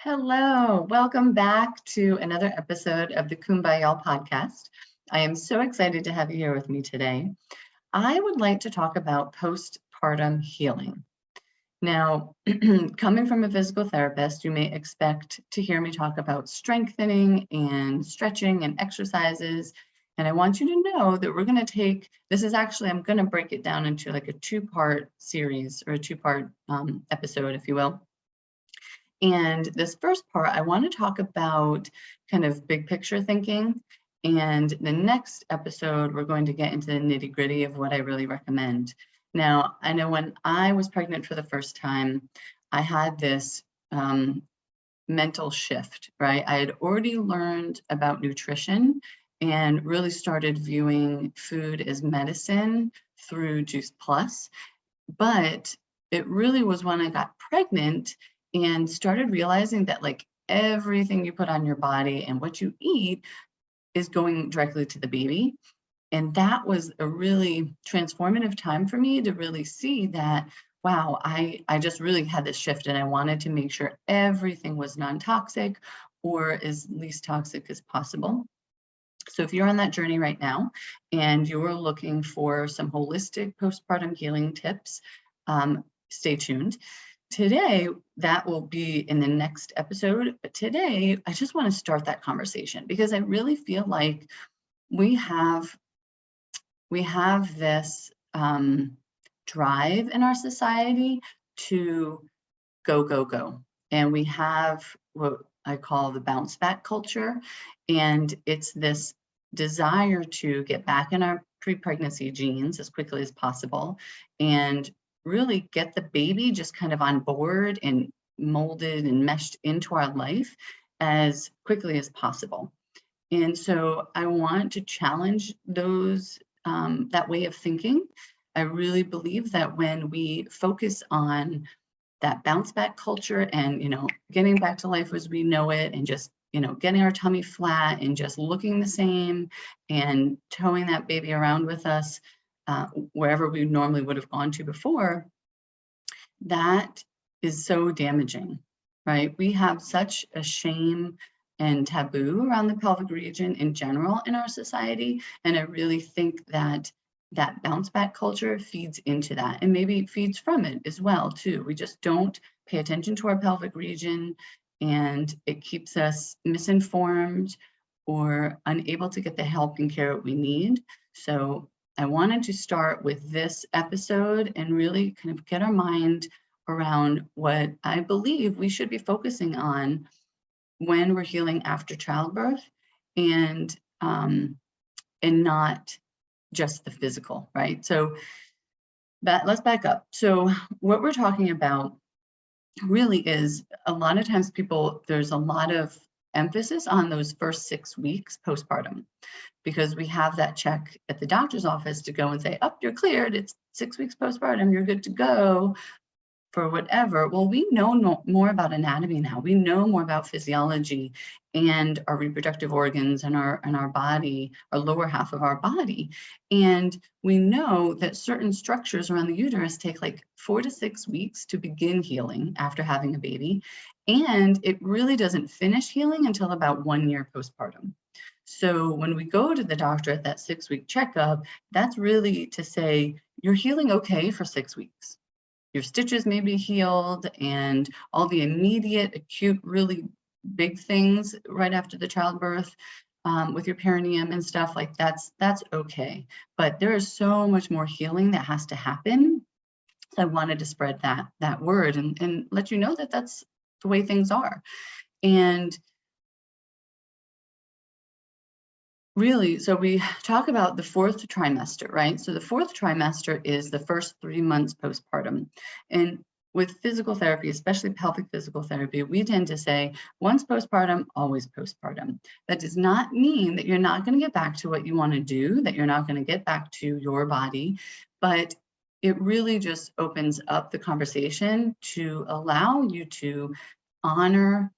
Hello, welcome back to another episode of the Kumbay'all Podcast. I am so excited to have you here with me today. I would like to talk about postpartum healing. Now, coming from a physical therapist, you may expect to hear me talk about strengthening and stretching and exercises. And I want you to know that we're going to I'm going to break it down into like a two-part series or a two-part episode, if you will. And this first part, I want to talk about kind of big picture thinking. And the next episode, we're going to get into the nitty gritty of what I really recommend. Now, I know when I was pregnant for the first time, I had this mental shift, right? I had already learned about nutrition and really started viewing food as medicine through Juice Plus. But it really was when I got pregnant and started realizing that like everything you put on your body and what you eat is going directly to the baby. And that was a really transformative time for me to really see that, wow, I just really had this shift and I wanted to make sure everything was non-toxic or as least toxic as possible. So if you're on that journey right now and you're looking for some holistic postpartum healing tips, stay tuned. Today, that will be in the next episode, but today I just want to start that conversation because I really feel like we have this drive in our society to go, go, go. And we have what I call the bounce back culture. And it's this desire to get back in our pre-pregnancy genes as quickly as possible and really get the baby just kind of on board and molded and meshed into our life as quickly as possible. And so I want to challenge those, that way of thinking. I really believe that when we focus on that bounce back culture and, getting back to life as we know it and just, getting our tummy flat and just looking the same and towing that baby around with us, wherever we normally would have gone to before, that is so damaging, right? We have such a shame and taboo around the pelvic region in general in our society. And I really think that that bounce back culture feeds into that and maybe feeds from it as well too. We just don't pay attention to our pelvic region and it keeps us misinformed or unable to get the help and care that we need. So I wanted to start with this episode and really kind of get our mind around what I believe we should be focusing on when we're healing after childbirth and not just the physical, right? So let's back up. So what we're talking about really is a lot of times there's a lot of emphasis on those first 6 weeks postpartum because we have that check at the doctor's office to go and say, oh, you're cleared. It's 6 weeks postpartum. You're good to go for whatever. Well, we know more about anatomy now. We know more about physiology and our reproductive organs and our body, our lower half of our body. And we know that certain structures around the uterus take like 4 to 6 weeks to begin healing after having a baby. And it really doesn't finish healing until about 1 year postpartum. So when we go to the doctor at that 6-week checkup, that's really to say, you're healing okay for 6 weeks. Your stitches may be healed and all the immediate, acute, really big things right after the childbirth with your perineum and stuff like that's okay. But there is so much more healing that has to happen. So I wanted to spread that word and let you know that that's the way things are. And really, so we talk about the 4th trimester, right? So the 4th trimester is the first 3 months postpartum. And with physical therapy, especially pelvic physical therapy, we tend to say once postpartum, always postpartum. That does not mean that you're not going to get back to what you want to do, that you're not going to get back to your body, but it really just opens up the conversation to allow you to honor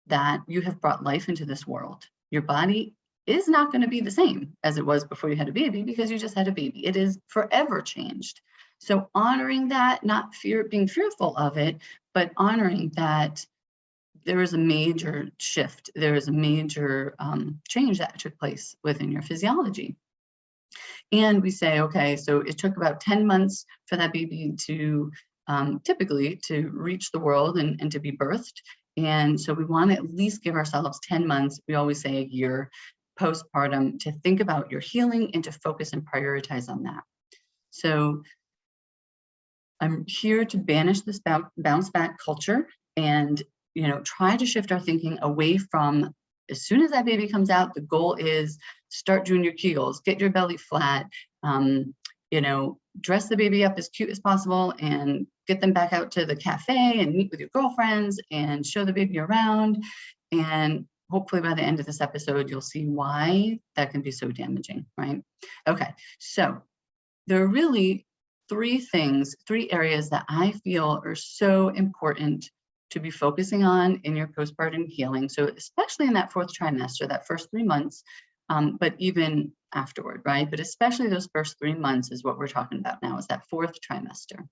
that you have brought life into this world. Your body is not going to be the same as it was before you had a baby because you just had a baby. It is forever changed. So honoring that, not being fearful of it, but honoring that there is a major shift. There is a major change that took place within your physiology. And we say, okay, so it took about 10 months for that baby to typically to reach the world and to be birthed. And so we want to at least give ourselves 10 months. We always say a year postpartum to think about your healing and to focus and prioritize on that. So I'm here to banish this bounce back culture and, try to shift our thinking away from as soon as that baby comes out, the goal is start doing your Kegels, get your belly flat, dress the baby up as cute as possible and get them back out to the cafe and meet with your girlfriends and show the baby around. And hopefully by the end of this episode, you'll see why that can be so damaging, right? Okay, so there are really three areas that I feel are so important to be focusing on in your postpartum healing. So especially in that fourth trimester, that first 3 months, but even afterward, right? But especially those first 3 months is what we're talking about now, is that fourth trimester.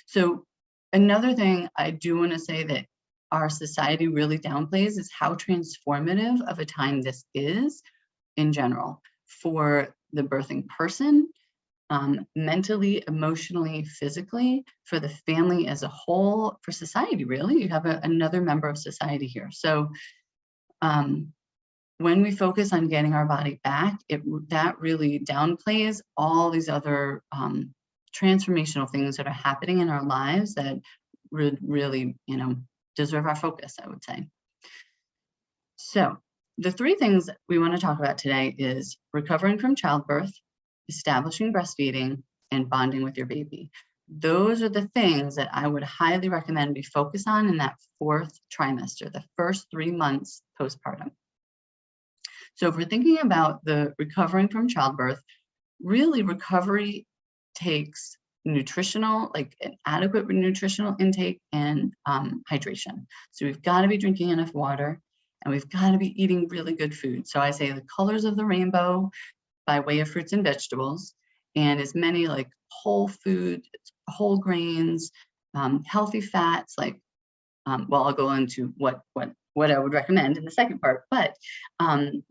So another thing I do want to say that our society really downplays is how transformative of a time this is in general for the birthing person, mentally, emotionally, physically, for the family as a whole, for society, really. You have another member of society here. So when we focus on getting our body back, that really downplays all these other transformational things that are happening in our lives that really, deserve our focus, I would say. So the three things we want to talk about today is recovering from childbirth, establishing breastfeeding, and bonding with your baby. Those are the things that I would highly recommend we focus on in that fourth trimester, the first 3 months postpartum. So if we're thinking about the recovering from childbirth, really recovery takes nutritional, like an adequate nutritional intake and hydration. So we've got to be drinking enough water and we've got to be eating really good food. So I say the colors of the rainbow by way of fruits and vegetables, and as many like whole food, whole grains, healthy fats, like, I'll go into what I would recommend in the second part, but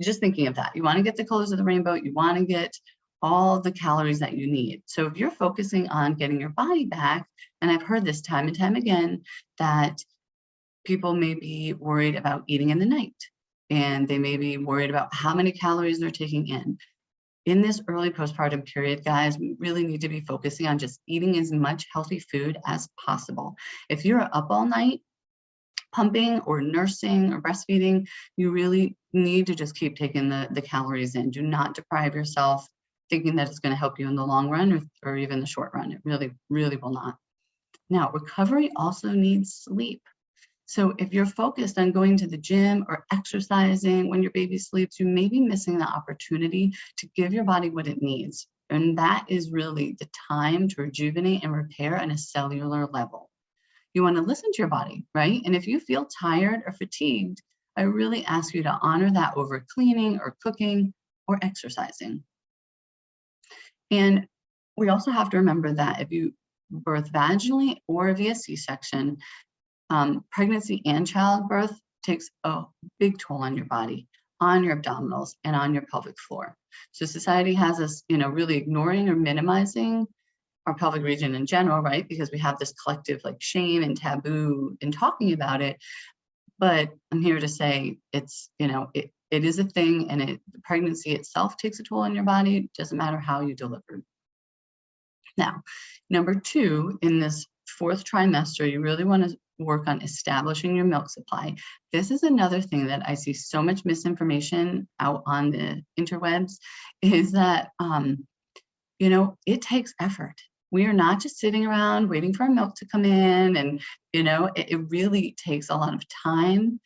just thinking of that, you want to get the colors of the rainbow, you want to get all the calories that you need. So if you're focusing on getting your body back, and I've heard this time and time again, that people may be worried about eating in the night, and they may be worried about how many calories they're taking in. In this early postpartum period, guys, we really need to be focusing on just eating as much healthy food as possible. If you're up all night pumping or nursing or breastfeeding, you really need to just keep taking the calories in. Do not deprive yourself thinking that it's going to help you in the long run or even the short run. It really, really will not. Now, recovery also needs sleep. So if you're focused on going to the gym or exercising when your baby sleeps, you may be missing the opportunity to give your body what it needs. And that is really the time to rejuvenate and repair on a cellular level. You want to listen to your body, right? And if you feel tired or fatigued, I really ask you to honor that over cleaning or cooking or exercising. And we also have to remember that if you birth vaginally or via C-section, pregnancy and childbirth takes a big toll on your body, on your abdominals, and on your pelvic floor. So society has us, really ignoring or minimizing our pelvic region in general, right? Because we have this collective like shame and taboo in talking about it. But I'm here to say it's, it is a thing, and the pregnancy itself takes a toll on your body. It doesn't matter how you delivered. Now, number 2, in this fourth trimester, you really want to work on establishing your milk supply. This is another thing that I see so much misinformation out on the interwebs, is that, it takes effort. We are not just sitting around waiting for our milk to come in, and, it really takes a lot of time.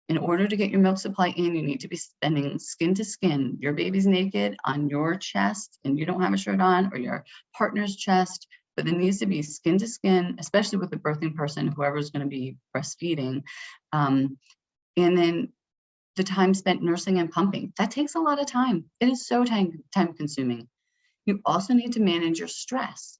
In order to get your milk supply in, you need to be spending skin to skin. Your baby's naked on your chest and you don't have a shirt on, or your partner's chest, but there needs to be skin to skin, especially with the birthing person, whoever's going to be breastfeeding. And then the time spent nursing and pumping, that takes a lot of time. It is so time consuming. You also need to manage your stress.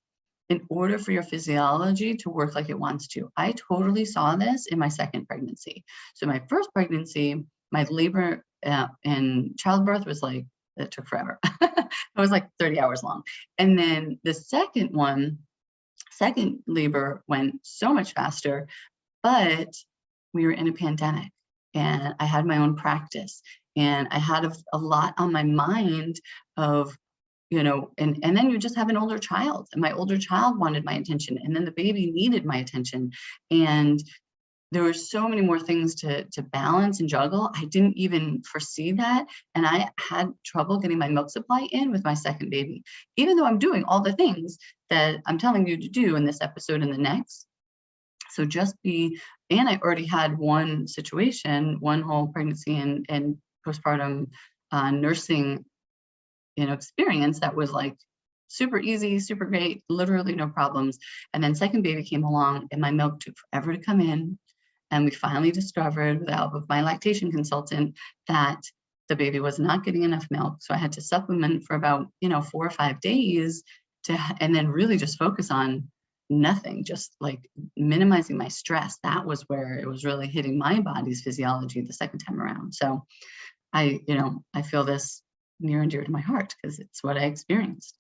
in order for your physiology to work like it wants to. I totally saw this in my second pregnancy. So my first pregnancy, my labor and childbirth was like, it took forever. It was like 30 hours long. And then the second labor went so much faster, but we were in a pandemic and I had my own practice and I had a lot on my mind of, and then you just have an older child, and my older child wanted my attention, and then the baby needed my attention. And there were so many more things to balance and juggle. I didn't even foresee that. And I had trouble getting my milk supply in with my second baby, even though I'm doing all the things that I'm telling you to do in this episode and the next. So and I already had one situation, one whole pregnancy and postpartum nursing, experience that was like super easy, super great, literally no problems. And then second baby came along and my milk took forever to come in. And we finally discovered with the help of my lactation consultant that the baby was not getting enough milk. So I had to supplement for about, 4 or 5 days and then really just focus on nothing, just like minimizing my stress. That was where it was really hitting my body's physiology the second time around. So I feel this near and dear to my heart because it's what I experienced.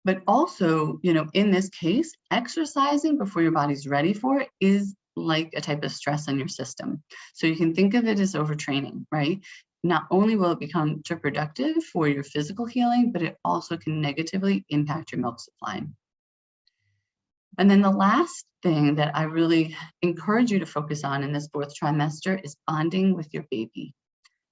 But also, in this case, exercising before your body's ready for it is like a type of stress on your system. So you can think of it as overtraining, right? Not only will it become counterproductive for your physical healing, but it also can negatively impact your milk supply. And then the last thing that I really encourage you to focus on in this 4th trimester is bonding with your baby.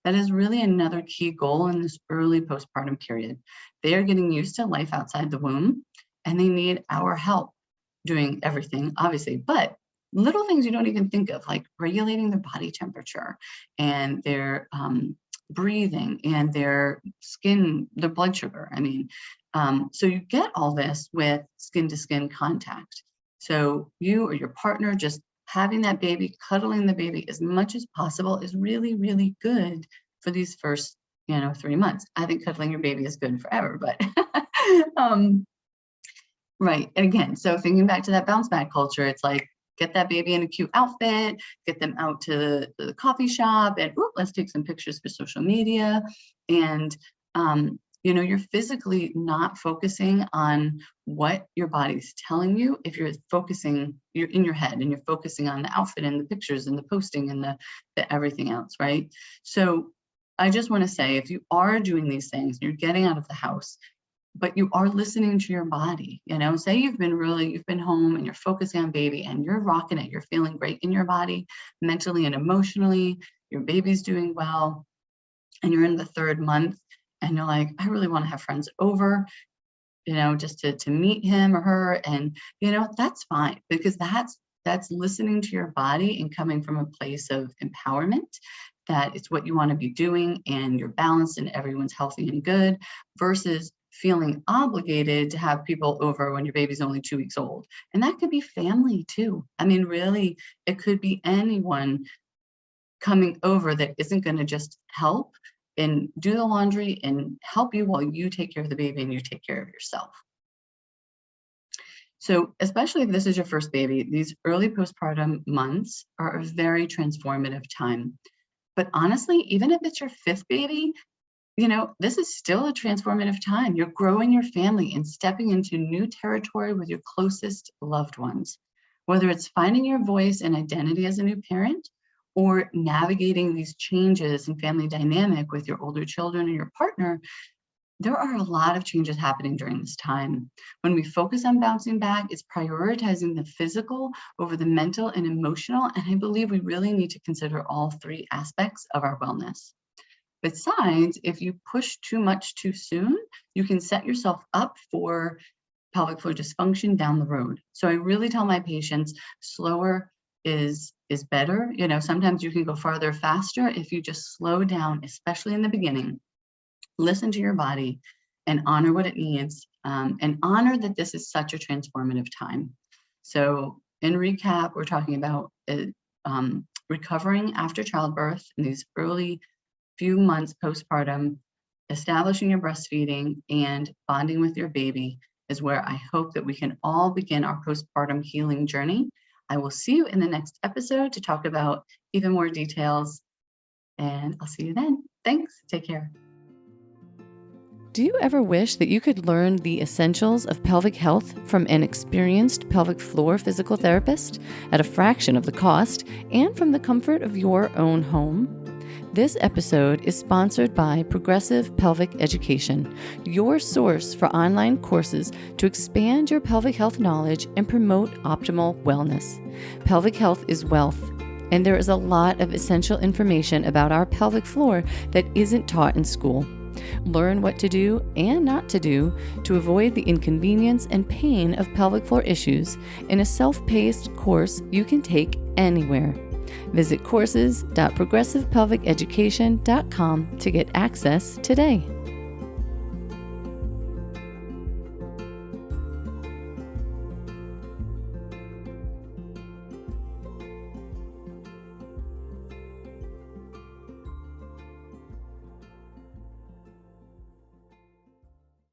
That is really another key goal in this early postpartum period. They are getting used to life outside the womb, and they need our help doing everything, obviously, but little things you don't even think of, like regulating their body temperature and their breathing and their skin, their blood sugar. So you get all this with skin-to-skin contact. So you or your partner just having that baby, cuddling the baby as much as possible is really, really good for these first, 3 months. I think cuddling your baby is good forever, but right. And again, so thinking back to that bounce back culture, it's like, get that baby in a cute outfit, get them out to the coffee shop, and let's take some pictures for social media. And you're physically not focusing on what your body's telling you. If you're in your head and you're focusing on the outfit and the pictures and the posting and the everything else, right? So I just want to say, if you are doing these things, you're getting out of the house, but you are listening to your body, say you've been home and you're focusing on baby and you're rocking it. You're feeling great in your body, mentally and emotionally, your baby's doing well, and you're in the 3rd month. And you're like, I really want to have friends over, just to meet him or her. And, that's fine, because that's listening to your body and coming from a place of empowerment, that it's what you want to be doing and you're balanced and everyone's healthy and good, versus feeling obligated to have people over when your baby's only 2 weeks old. And that could be family too. Really, it could be anyone coming over that isn't going to just help and do the laundry and help you while you take care of the baby and you take care of yourself. So especially if this is your first baby, these early postpartum months are a very transformative time. But honestly, even if it's your 5th baby, this is still a transformative time. You're growing your family and stepping into new territory with your closest loved ones. Whether it's finding your voice and identity as a new parent, or navigating these changes in family dynamic with your older children or your partner, there are a lot of changes happening during this time. When we focus on bouncing back, it's prioritizing the physical over the mental and emotional, and I believe we really need to consider all 3 aspects of our wellness. Besides, if you push too much too soon, you can set yourself up for pelvic floor dysfunction down the road. So I really tell my patients, slower is better. Sometimes you can go farther faster if you just slow down, especially in the beginning. Listen to your body and honor what it needs, and honor that this is such a transformative time. So in recap, we're talking about recovering after childbirth in these early few months postpartum, establishing your breastfeeding and bonding with your baby is where I hope that we can all begin our postpartum healing journey. I will see you in the next episode to talk about even more details, and I'll see you then. Thanks. Take care. Do you ever wish that you could learn the essentials of pelvic health from an experienced pelvic floor physical therapist at a fraction of the cost and from the comfort of your own home? This episode is sponsored by Progressive Pelvic Education, your source for online courses to expand your pelvic health knowledge and promote optimal wellness. Pelvic health is wealth, and there is a lot of essential information about our pelvic floor that isn't taught in school. Learn what to do and not to do to avoid the inconvenience and pain of pelvic floor issues in a self-paced course you can take anywhere. Visit courses.progressivepelviceducation.com to get access today.